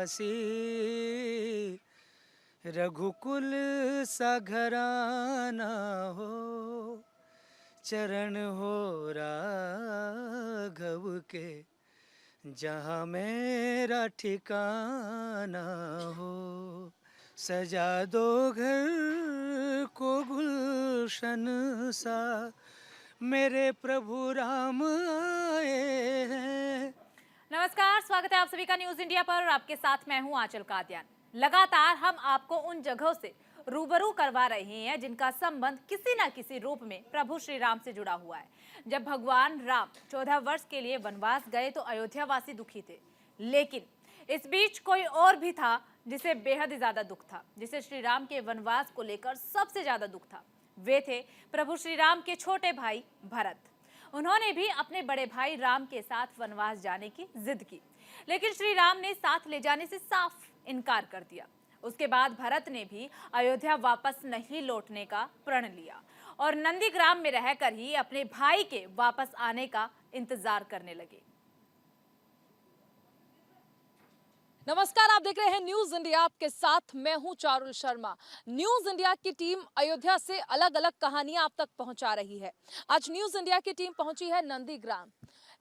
निवासी, रघुकुल सा घराना हो, चरण हो राघव के, जहाँ मेरा ठिकाना हो। सजा दो घर को गुलशन सा, मेरे प्रभु राम आए हैं। नमस्कार, स्वागत है आप सभी का न्यूज इंडिया पर और आपके साथ मैं हूं आंचल कादियान। लगातार हम आपको उन जगहों से रूबरू करवा रहे हैं जिनका संबंध किसी न किसी रूप में प्रभु श्री राम से जुड़ा हुआ है। जब भगवान राम 14 वर्ष के लिए वनवास गए तो अयोध्या वासी दुखी थे, लेकिन इस बीच कोई और भी था जिसे बेहद ज्यादा दुख था, जिसे श्री राम के वनवास को लेकर सबसे ज्यादा दुख था। वे थे प्रभु श्री राम के छोटे भाई भरत। उन्होंने भी अपने बड़े भाई राम के साथ वनवास जाने की जिद की, लेकिन श्री राम ने साथ ले जाने से साफ इनकार कर दिया। उसके बाद भरत ने भी अयोध्या वापस नहीं लौटने का प्रण लिया और नंदीग्राम में रहकर ही अपने भाई के वापस आने का इंतजार करने लगे। नमस्कार, आप देख रहे हैं न्यूज इंडिया, आपके साथ मैं हूं चारुल शर्मा। न्यूज इंडिया की टीम अयोध्या से अलग अलग कहानियां आप तक पहुंचा रही है। आज न्यूज इंडिया की टीम पहुंची है नंदीग्राम।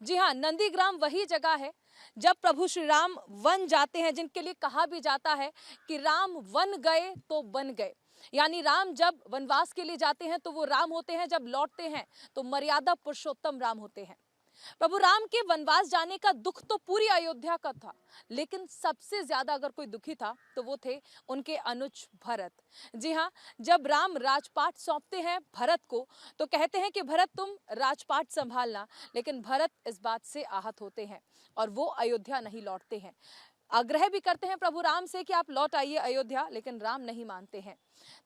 जी हां, नंदीग्राम वही जगह है जब प्रभु श्री राम वन जाते हैं, जिनके लिए कहा भी जाता है कि राम वन गए तो बन गए। यानी राम जब वनवास के लिए जाते हैं तो वो राम होते हैं, जब लौटते हैं तो मर्यादा पुरुषोत्तम राम होते हैं। प्रभु राम के वनवास जाने का दुख तो पूरी अयोध्या का था, लेकिन सबसे ज्यादा अगर कोई दुखी था तो वो थे उनके अनुज भरत। जी हाँ, जब राम राजपाट सौंपते हैं भरत को तो कहते हैं कि भरत तुम राजपाट संभालना, लेकिन भरत इस बात से आहत होते हैं और वो अयोध्या नहीं लौटते हैं। आग्रह भी करते हैं प्रभु राम से कि आप लौट आइए अयोध्या, लेकिन राम नहीं मानते हैं।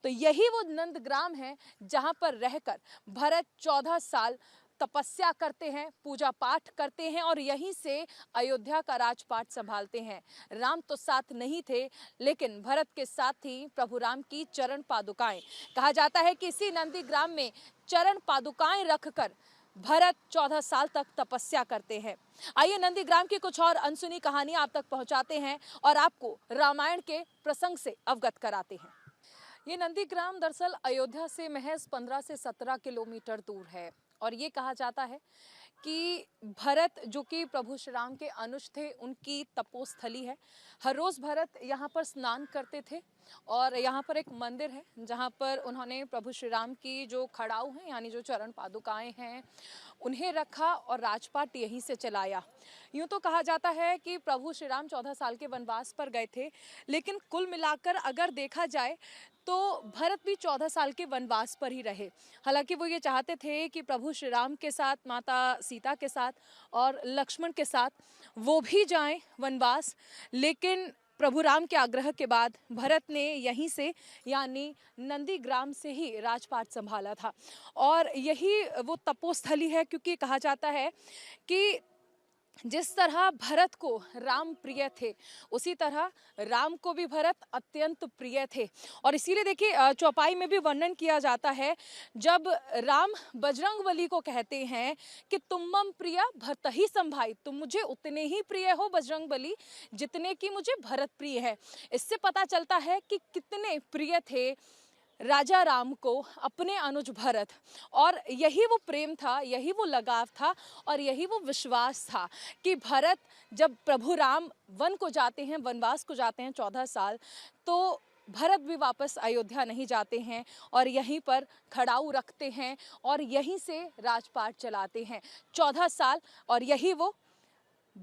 तो यही वो नंदग्राम है जहां पर रहकर भरत 14 साल तपस्या करते हैं, पूजा पाठ करते हैं और यहीं से अयोध्या का राजपाट संभालते हैं। राम तो साथ नहीं थे, लेकिन भरत के साथ थी प्रभु राम की चरण पादुकाएं। कहा जाता है कि इसी नंदीग्राम में चरण पादुकाएं रखकर भरत 14 साल तक तपस्या करते हैं। आइए नंदीग्राम की कुछ और अनसुनी कहानियां आप तक पहुंचाते हैं और आपको रामायण के प्रसंग से अवगत कराते हैं। ये नंदीग्राम दरअसल अयोध्या से महज 15 से 17 किलोमीटर दूर है और ये कहा जाता है कि भरत जो कि प्रभु श्री राम के अनुज थे, उनकी तपोस्थली है। हर रोज़ भरत यहाँ पर स्नान करते थे और यहाँ पर एक मंदिर है जहाँ पर उन्होंने प्रभु श्री राम की जो खड़ाऊ हैं, यानी जो चरण पादुकाएं हैं, उन्हें रखा और राजपाट यहीं से चलाया। यूँ तो कहा जाता है कि प्रभु श्री राम 14 साल के वनवास पर गए थे, लेकिन कुल मिलाकर अगर देखा जाए तो भरत भी 14 साल के वनवास पर ही रहे। हालांकि वो ये चाहते थे कि प्रभु श्री राम के साथ, माता सीता के साथ और लक्ष्मण के साथ वो भी जाएं वनवास, लेकिन प्रभु राम के आग्रह के बाद भरत ने यहीं से यानी नंदीग्राम से ही राजपाट संभाला था। और यही वो तपोस्थली है, क्योंकि कहा जाता है कि जिस तरह भरत को राम प्रिय थे, उसी तरह राम को भी भरत अत्यंत प्रिय थे। और इसीलिए देखिए चौपाई में भी वर्णन किया जाता है, जब राम बजरंगबली को कहते हैं कि तुम मम प्रिया भरत ही संभाई, तुम मुझे उतने ही प्रिय हो बजरंगबली जितने कि मुझे भरत प्रिय है। इससे पता चलता है कि कितने प्रिय थे राजा राम को अपने अनुज भरत। और यही वो प्रेम था, यही वो लगाव था और यही वो विश्वास था कि भरत जब प्रभु राम वन को जाते हैं, वनवास को जाते हैं 14 साल, तो भरत भी वापस अयोध्या नहीं जाते हैं और यहीं पर खड़ाऊ रखते हैं और यहीं से राजपाट चलाते हैं 14 साल। और यही वो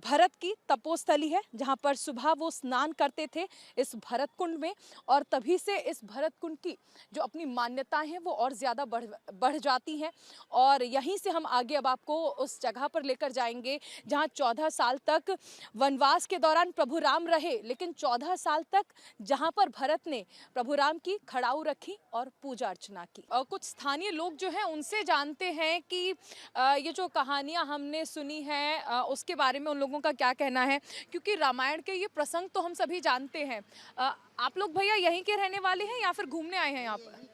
भरत की तपोस्थली है जहाँ पर सुबह वो स्नान करते थे इस भरत कुंड में, और तभी से इस भरत कुंड की जो अपनी मान्यताएं हैं वो और ज़्यादा बढ़ जाती हैं। और यहीं से हम आगे अब आपको उस जगह पर लेकर जाएंगे जहाँ 14 साल तक वनवास के दौरान प्रभु राम रहे, लेकिन 14 साल तक जहाँ पर भरत ने प्रभु राम की खड़ाऊ रखी और पूजा अर्चना की। और कुछ स्थानीय लोग जो हैं उनसे जानते हैं कि ये जो कहानियाँ हमने सुनी हैं उसके बारे में उन लोगों का क्या कहना है, क्योंकि रामायण के ये प्रसंग तो हम सभी जानते हैं। आप लोग भैया यहीं के रहने वाले हैं या फिर घूमने आए हैं यहाँ पर?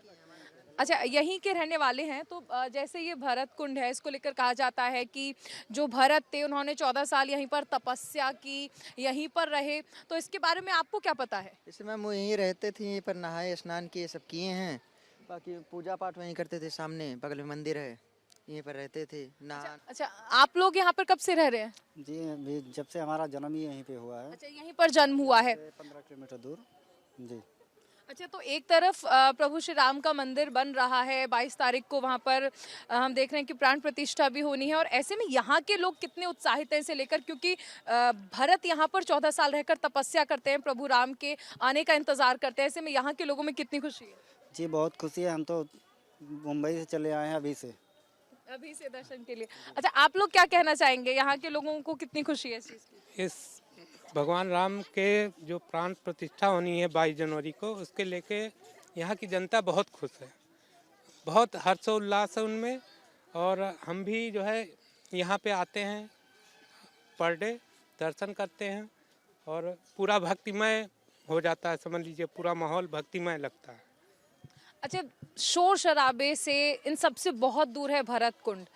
अच्छा, यहीं के रहने वाले हैं तो जैसे ये भरत कुंड है, इसको लेकर कहा जाता है कि जो भरत थे उन्होंने 14 साल यहीं पर तपस्या की, यहीं पर रहे, तो इसके बारे में आपको क्या पता है? इस मैम वो यहीं रहते थे, यहीं पर नहाए स्नान किए सब किए हैं। बाकी पूजा पाठ वहीं करते थे, सामने बगल में मंदिर है, यहीं पर रहते थे नहा। अच्छा, आप लोग यहाँ पर कब से रह रहे हैं? जी अभी जब से हमारा जन्म ही यहीं पे हुआ है। अच्छा, यहीं पर जन्म हुआ है। 15 किलोमीटर दूर। जी अच्छा, तो एक तरफ प्रभु श्री राम का मंदिर बन रहा है, 22 तारीख को वहाँ पर हम देख रहे हैं कि प्राण प्रतिष्ठा भी होनी है, और ऐसे में यहाँ के लोग कितने उत्साहित हैं इसे लेकर, क्योंकि भरत यहाँ पर 14 साल रहकर तपस्या करते हैं, प्रभु राम के आने का इंतजार करते हैं, ऐसे में यहाँ के लोगों में कितनी खुशी है? जी बहुत खुशी है, हम तो मुंबई से चले आए हैं अभी से दर्शन के लिए। अच्छा, आप लोग क्या कहना चाहेंगे, यहाँ के लोगों को कितनी खुशी है इस चीज़ की? इस भगवान राम के जो प्राण प्रतिष्ठा होनी है 22 जनवरी को, उसके लेके यहाँ की जनता बहुत खुश है, बहुत हर्षोल्लास है उनमें। और हम भी जो है यहाँ पे आते हैं, पर डे दर्शन करते हैं और पूरा भक्तिमय हो जाता है, समझ लीजिए पूरा माहौल भक्तिमय लगता है। अच्छा, शोर शराबे से इन सबसे बहुत दूर है भरत कुंड।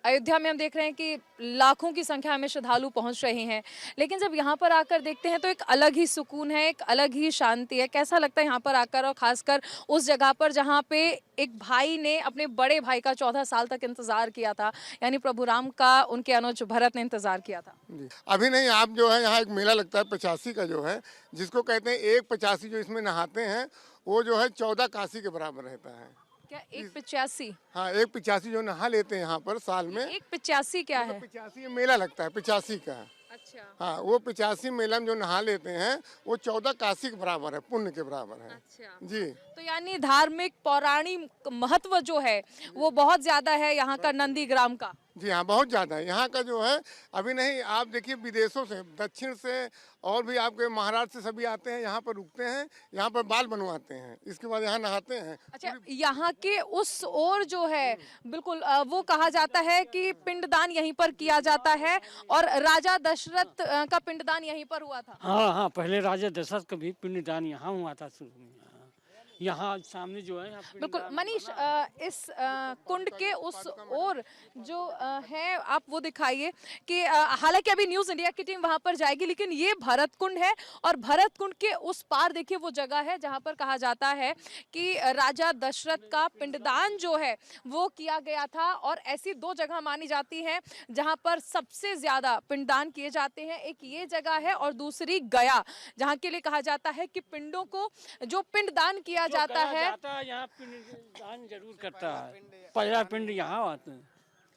अयोध्या में हम देख रहे हैं कि लाखों की संख्या में श्रद्धालु पहुंच रहे हैं, लेकिन जब यहाँ पर आकर देखते हैं तो एक अलग ही सुकून है, एक अलग ही शांति है। कैसा लगता है यहाँ पर आकर, और खासकर उस जगह पर जहाँ पे एक भाई ने अपने बड़े भाई का 14 साल तक इंतजार किया था, यानी प्रभु राम का उनके अनुज भरत ने इंतजार किया था। जी अभी नहीं, आप जो है यहाँ एक मेला लगता है 85 का जो है, जिसको कहते हैं 1/85 जो इसमें नहाते हैं वो जो है 14 काशी के बराबर रहता है। क्या 1/85? हाँ 1/85 जो नहा लेते हैं यहाँ पर साल में। 1/85 क्या है? 85 मेला लगता है 85 का। अच्छा, हाँ वो 85 मेला में जो नहा लेते हैं वो 14 काशी के बराबर है, पुण्य के बराबर है। अच्छा। जी तो यानी धार्मिक पौराणिक महत्व जो है वो बहुत ज्यादा है यहाँ का नंदीग्राम का। जी हाँ बहुत ज़्यादा है यहाँ का जो है। अभी नहीं, आप देखिए विदेशों से, दक्षिण से और भी आपके महाराष्ट्र से सभी आते हैं, यहाँ पर रुकते हैं, यहाँ पर बाल बनवाते हैं, इसके बाद यहाँ नहाते हैं। अच्छा, यहाँ के उस ओर जो है बिल्कुल वो कहा जाता है कि पिंडदान यहीं पर किया जाता है, और राजा दशरथ का पिंडदान यहीं पर हुआ था। हाँ हाँ, पहले राजा दशरथ का भी पिंडदान यहाँ हुआ था शुरू में। यहाँ सामने जो है बिल्कुल मनीष, इस कुंड के उस ओर जो है आप वो दिखाइए कि हालांकि अभी न्यूज़ इंडिया की टीम वहां पर जाएगी, लेकिन ये भरत कुंड है, और भरत कुंड के उस पार देखिए वो जगह है जहां पर कहा जाता है कि राजा दशरथ का पिंडदान जो है वो किया गया था। और ऐसी 2 जगह मानी जाती हैं जहां पर सबसे ज्यादा पिंडदान किए जाते हैं, एक ये जगह है और दूसरी गया, जहाँ के लिए कहा जाता है कि पिंडों को जो पिंडदान किया जाता है, यहाँ पिंडदान जरूर करता है, पहला पिंड यहाँ आते हैं।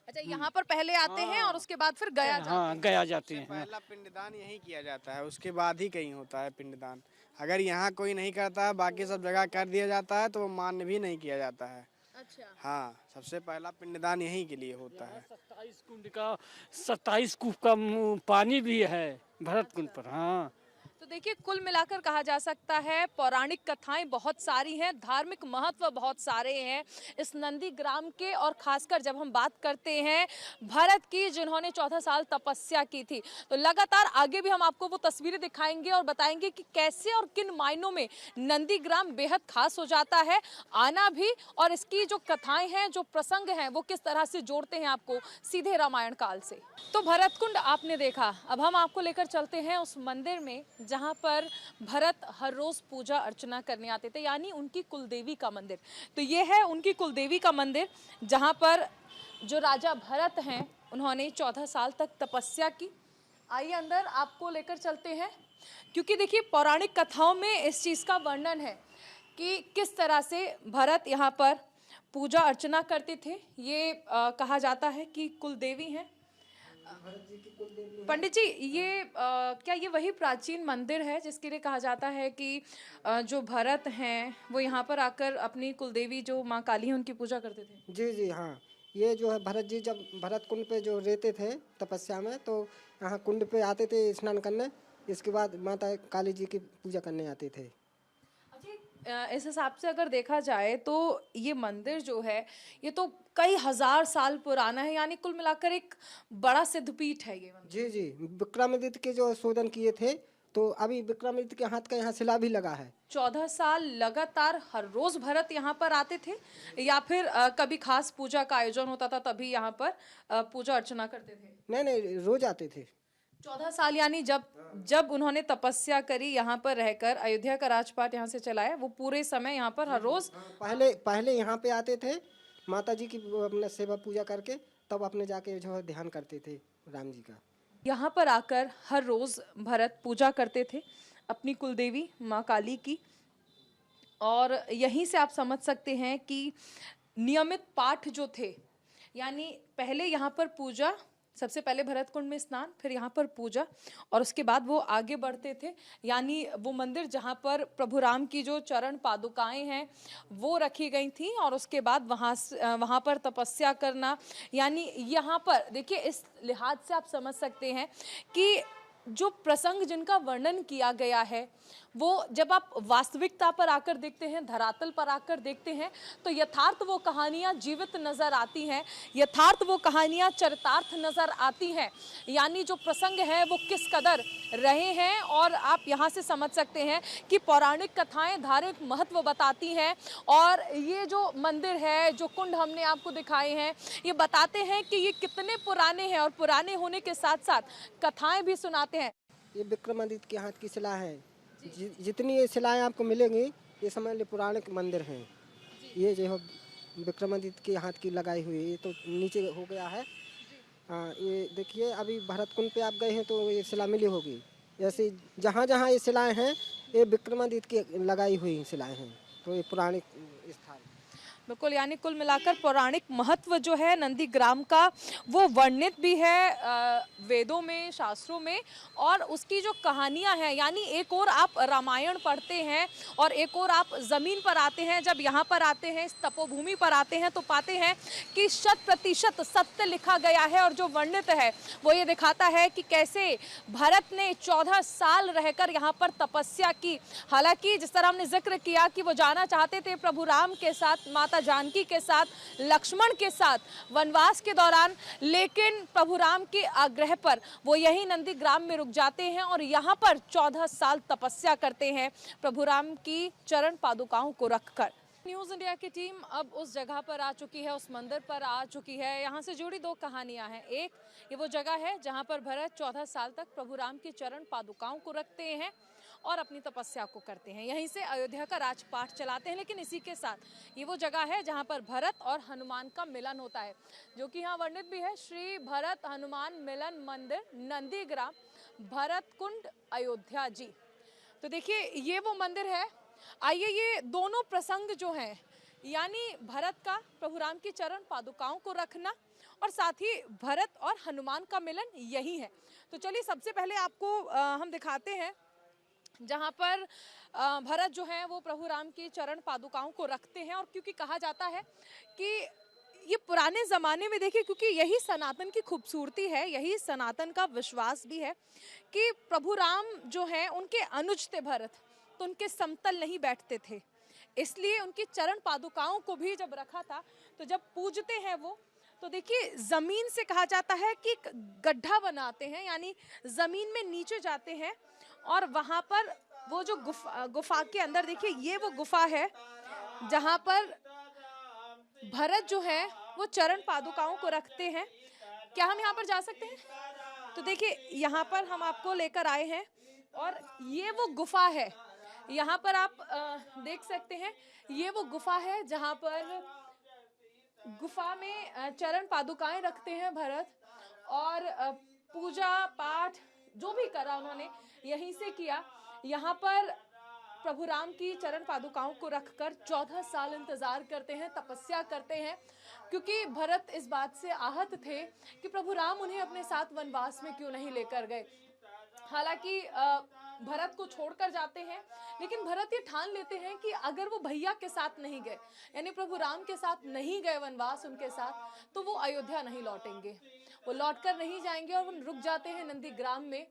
अच्छा, यहाँ पर पहले आते हैं और उसके बाद फिर गया जाते हैं। हाँ गया जाते हैं। पहला पिंडदान यहीं किया जाता है, उसके बाद ही कहीं होता है पिंडदान। अगर यहाँ कोई नहीं करता है, बाकी सब जगह कर दिया जाता है, तो वो मान्य भी नहीं किया जाता है। अच्छा, हाँ, सबसे पहला पिंडदान यहीं के लिए होता है। 27 कुंड का 27 कूप का पानी भी है भरत कुंड पर। हाँ, तो देखिए कुल मिलाकर कहा जा सकता है पौराणिक कथाएं बहुत सारी हैं, धार्मिक महत्व बहुत सारे हैं इस नंदीग्राम के। और खासकर जब हम बात करते हैं भरत की, जिन्होंने 14 साल तपस्या की थी, तो लगातार आगे भी हम आपको वो तस्वीरें दिखाएंगे और बताएंगे कि कैसे और किन मायनों में नंदीग्राम बेहद खास हो जाता है आना भी, और इसकी जो कथाएं हैं, जो प्रसंग हैं, वो किस तरह से जोड़ते हैं आपको सीधे रामायण काल से। तो भरत कुंड आपने देखा, अब हम आपको लेकर चलते हैं उस मंदिर में जहाँ पर भरत हर रोज पूजा अर्चना करने आते थे, यानी उनकी कुलदेवी का मंदिर। तो ये है उनकी कुलदेवी का मंदिर, जहाँ पर जो राजा भरत हैं उन्होंने 14 साल तक तपस्या की। आइए अंदर आपको लेकर चलते हैं, क्योंकि देखिए पौराणिक कथाओं में इस चीज़ का वर्णन है कि किस तरह से भरत यहाँ पर पूजा अर्चना करते थे। ये कहा जाता है कि कुलदेवी हैं। पंडित जी, ये क्या ये वही प्राचीन मंदिर है जिसके लिए कहा जाता है कि जो भरत हैं वो यहाँ पर आकर अपनी कुलदेवी जो माँ काली है उनकी पूजा करते थे? जी जी हाँ, ये जो है भरत जी जब भरत कुंड पे जो रहते थे तपस्या में, तो यहाँ कुंड पे आते थे स्नान करने, इसके बाद माता काली जी की पूजा करने आते थे। इस हिसाब से अगर देखा जाए तो ये मंदिर जो है ये तो कई हजार साल पुराना है, यानी कुल मिलाकर एक बड़ा सिद्धपीठ है ये मंदिर। जी जी, विक्रमादित्य के जो शोधन किए थे तो अभी विक्रमादित्य के हाथ का यहाँ शिला भी लगा है। 14 साल लगातार हर रोज भरत यहाँ पर आते थे या फिर कभी खास पूजा का आयोजन होता था तभी यहाँ पर पूजा अर्चना करते थे? नहीं, रोज आते थे। 14 साल यानी जब उन्होंने तपस्या करी यहाँ पर रहकर अयोध्या का राजपाट यहाँ से चलाया, वो पूरे समय यहाँ पर हर रोज पहले यहाँ पे आते थे माता जी की अपने सेवा पूजा करके, तब अपने जाके जो है ध्यान करते थे राम जी का। यहाँ पर आकर हर रोज भरत पूजा करते थे अपनी कुलदेवी माँ काली की, और यहीं से आप समझ सकते हैं कि नियमित पाठ जो थे, यानी पहले यहाँ पर पूजा, सबसे पहले भरत कुंड में स्नान, फिर यहाँ पर पूजा, और उसके बाद वो आगे बढ़ते थे। यानी वो मंदिर जहाँ पर प्रभु राम की जो चरण पादुकाएं हैं वो रखी गई थी, और उसके बाद वहाँ पर तपस्या करना, यानी यहाँ पर देखिए इस लिहाज से आप समझ सकते हैं कि जो प्रसंग जिनका वर्णन किया गया है वो जब आप वास्तविकता पर आकर देखते हैं, धरातल पर आकर देखते हैं, तो यथार्थ वो कहानियाँ जीवित नजर आती हैं, यथार्थ वो कहानियाँ चरितार्थ नजर आती हैं। यानी जो प्रसंग है वो किस कदर रहे हैं, और आप यहाँ से समझ सकते हैं कि पौराणिक कथाएं धार्मिक महत्व बताती हैं, और ये जो मंदिर है, जो कुंड हमने आपको दिखाए हैं, ये बताते हैं कि ये कितने पुराने हैं, और पुराने होने के साथ साथ कथाएं भी सुनाते हैं। ये विक्रमादित्य के हाथ की शिला है। जितनी ये शिलाएं आपको मिलेंगी ये समझ ली पौराणिक मंदिर हैं। ये जो विक्रमादित्य के हाथ की लगाई हुई, ये तो नीचे हो गया है। हाँ, ये देखिए अभी भरत कुंड पे आप गए हैं तो ये शिला मिली होगी। ऐसे जहाँ जहाँ ये शिलाएं हैं ये विक्रमादित्य की लगाई हुई शिलाएं हैं, तो ये पौराणिक स्थान। बिल्कुल, यानी कुल मिलाकर पौराणिक महत्व जो है नंदीग्राम का वो वर्णित भी है वेदों में, शास्त्रों में, और उसकी जो कहानियां हैं, यानी एक और आप रामायण पढ़ते हैं और एक और आप ज़मीन पर आते हैं, जब यहाँ पर आते हैं, इस तपोभूमि पर आते हैं, तो पाते हैं कि 100% सत्य लिखा गया है, और जो वर्णित है वो ये दिखाता है कि कैसे भरत ने 14 साल रहकर यहाँ पर तपस्या की। हालांकि जिस तरह हमने जिक्र किया कि वो जाना चाहते थे प्रभु राम के साथ, माता जानकी के साथ, लक्ष्मण के साथ वनवास के दौरान, लेकिन प्रभु राम के आग्रह पर वो यही नंदीग्राम में रुक जाते हैं और यहाँ पर 14 साल तपस्या करते हैं प्रभु राम की चरण पादुकाओं को रखकर। न्यूज़ इंडिया की टीम अब उस जगह पर आ चुकी है, उस मंदिर पर आ चुकी है। यहाँ से जुड़ी दो कहानियाँ हैं। एक, ये वो जगह है जहाँ पर भरत 14 साल तक प्रभु राम की चरण पादुकाओं को रखते हैं और अपनी तपस्या को करते हैं। यहीं से अयोध्या का राजपाट चलाते हैं, लेकिन इसी के साथ ये वो जगह है जहाँ पर भरत और हनुमान का मिलन होता है, जो कि यहाँ वर्णित भी है। श्री भरत हनुमान मिलन मंदिर, नंदीग्राम, भरत कुंड, अयोध्या जी। तो देखिए ये वो मंदिर है। आइए ये दोनों प्रसंग जो हैं, यानी भरत का प्रभु राम की चरण पादुकाओं को रखना और साथ ही भरत और हनुमान का मिलन यही है। तो चलिए सबसे पहले आपको हम दिखाते हैं जहाँ पर भरत जो है वो प्रभु राम की चरण पादुकाओं को रखते हैं। और क्योंकि कहा जाता है कि ये पुराने ज़माने में, देखिए क्योंकि यही सनातन की खूबसूरती है, यही सनातन का विश्वास भी है कि प्रभु राम जो हैं उनके अनुज थे भरत, तो उनके समतल नहीं बैठते थे, इसलिए उनकी चरण पादुकाओं को भी जब रखा था तो जब पूजते हैं वो, तो देखिए ज़मीन से कहा जाता है कि गड्ढा बनाते हैं, यानी ज़मीन में नीचे जाते हैं और वहाँ पर वो जो गुफा के अंदर, देखिए ये वो गुफा है जहाँ पर भरत जो है वो चरण पादुकाओं को रखते हैं। क्या हम यहाँ पर जा सकते हैं? तो देखिए यहाँ पर हम आपको लेकर आए हैं और ये वो गुफा है। यहाँ पर आप देख सकते हैं, ये वो गुफा है जहाँ पर गुफा में चरण पादुकाएं रखते हैं भरत, और पूजा पाठ जो भी करा उन्होंने यहीं से किया। यहाँ पर प्रभु राम की चरण पादुकाओं को रखकर 14 साल इंतजार करते हैं, तपस्या करते हैं, क्योंकि भरत इस बात से आहत थे कि प्रभु राम उन्हें अपने साथ वनवास में क्यों नहीं लेकर गए। हालांकि भरत को छोड़कर जाते हैं, लेकिन भरत ये ठान लेते हैं कि अगर वो भैया के साथ नहीं गए, यानी प्रभु राम के साथ नहीं गए वनवास उनके साथ, तो वो अयोध्या नहीं लौटेंगे, वो लौटकर नहीं जाएंगे और वो रुक जाते हैं नंदीग्राम में।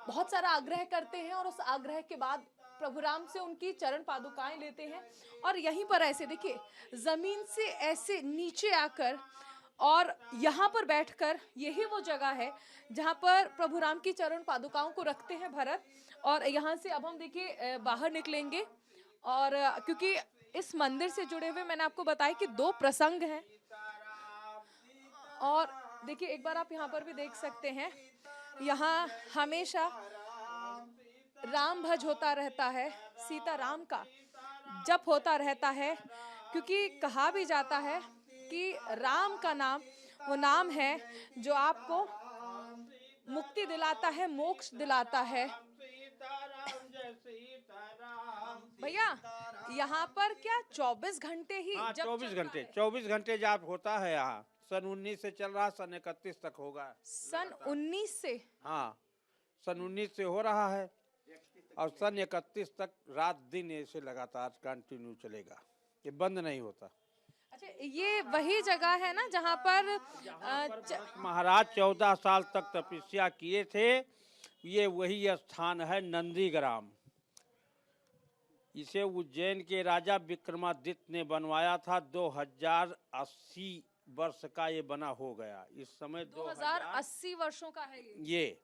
बहुत सारा आग्रह करते हैं और उस आग्रह के बाद प्रभु राम से उनकी चरण पादुकाएं लेते हैं और यहीं पर ऐसे देखिए जमीन से ऐसे नीचे आकर और यहाँ पर बैठकर यही वो जगह है जहाँ पर प्रभु राम की चरण पादुकाओं को रखते हैं भरत। और यहाँ से अब हम देखिए बाहर निकलेंगे, और क्योंकि इस मंदिर से जुड़े हुए मैंने आपको बताया कि 2 प्रसंग हैं। और देखिए एक बार आप यहाँ पर भी देख सकते हैं, यहाँ हमेशा राम भज होता रहता है, सीता राम का जप होता रहता है, क्योंकि कहा भी जाता है कि राम का नाम वो नाम है जो आपको मुक्ति दिलाता है, मोक्ष दिलाता है। भैया यहाँ पर क्या 24 घंटे ही? हाँ, जप 24 घंटे जाप होता है यहाँ। सन 19 से चल रहा, सन 31 तक होगा। सन 19 से? हाँ, सन 19 से हो रहा है और सन 31 तक रात दिन ऐसे लगातार कंटिन्यू चलेगा, ये बंद नहीं होता। अच्छा, ये वही जगह है ना जहाँ पर महाराज 14 साल तक तपस्या किए थे। ये वही स्थान है नंदीग्राम। इसे उज्जैन के राजा विक्रमादित्य ने बनवाया था। 2080 वर्ष का ये बना हो गया। इस समय 2080 वर्षों का है ये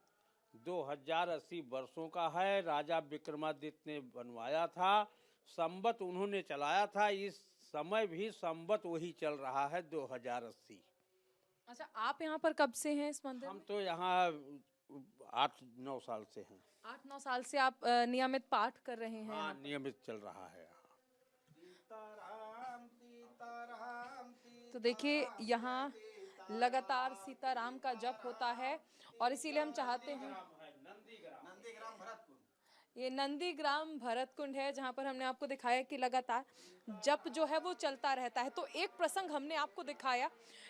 2080 वर्षों का है। राजा विक्रमादित्य ने बनवाया था, संवत उन्होंने चलाया था। इस समय भी संवत वही चल रहा है 2080। अच्छा, आप यहाँ पर कब से हैं इस मंदिर हम में? तो यहाँ 8-9 साल से हैं। 8-9 साल से आप नियमित पाठ कर रहे हैं? हाँ, नियमित चल रहा है। तो देखिए यहाँ लगातार सीताराम का जप होता है, और इसीलिए हम चाहते हैं ये नंदीग्राम भरत कुंड है जहाँ पर हमने आपको दिखाया कि लगातार जप जो है वो चलता रहता है। तो एक प्रसंग हमने आपको दिखाया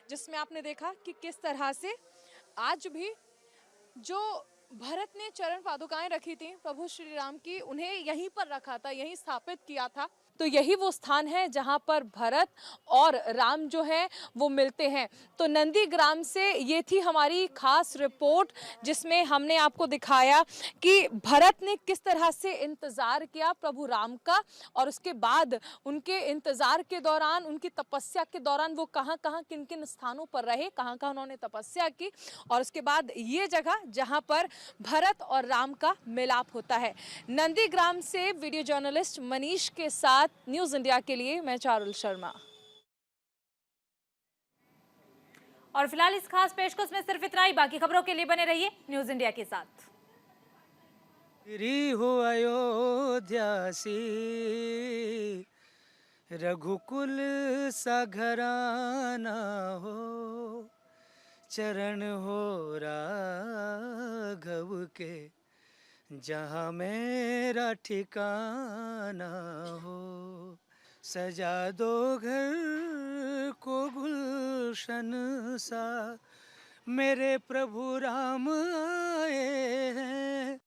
जिसमें आपने देखा कि किस तरह से आज भी जो भरत ने चरण पादुकाएं रखी थी प्रभु श्री राम की, उन्हें यहीं पर रखा था, यहीं स्थापित किया था। तो यही वो स्थान है जहां पर भरत और राम जो है वो मिलते हैं। तो नंदीग्राम से ये थी हमारी खास रिपोर्ट जिसमें हमने आपको दिखाया कि भरत ने किस तरह से इंतजार किया प्रभु राम का, और उसके बाद उनके इंतजार के दौरान, उनकी तपस्या के दौरान वो कहाँ कहाँ किन किन स्थानों पर रहे, कहाँ कहाँ उन्होंने तपस्या की, और उसके बाद ये जगह जहाँ पर भरत और राम का मिलाप होता है। नंदीग्राम से वीडियो जर्नलिस्ट मनीष के साथ न्यूज इंडिया के लिए मैं चारुल शर्मा। और फिलहाल इस खास पेशकश में सिर्फ इतना ही। बाकी खबरों के लिए बने रहिए न्यूज इंडिया के साथ। गिरी हो अयोध्या सी रघुकुल सा घराना हो, चरण हो राघव के जहाँ मेरा ठिकाना हो। सजा दो घर को गुलशन सा, मेरे प्रभु राम आए हैं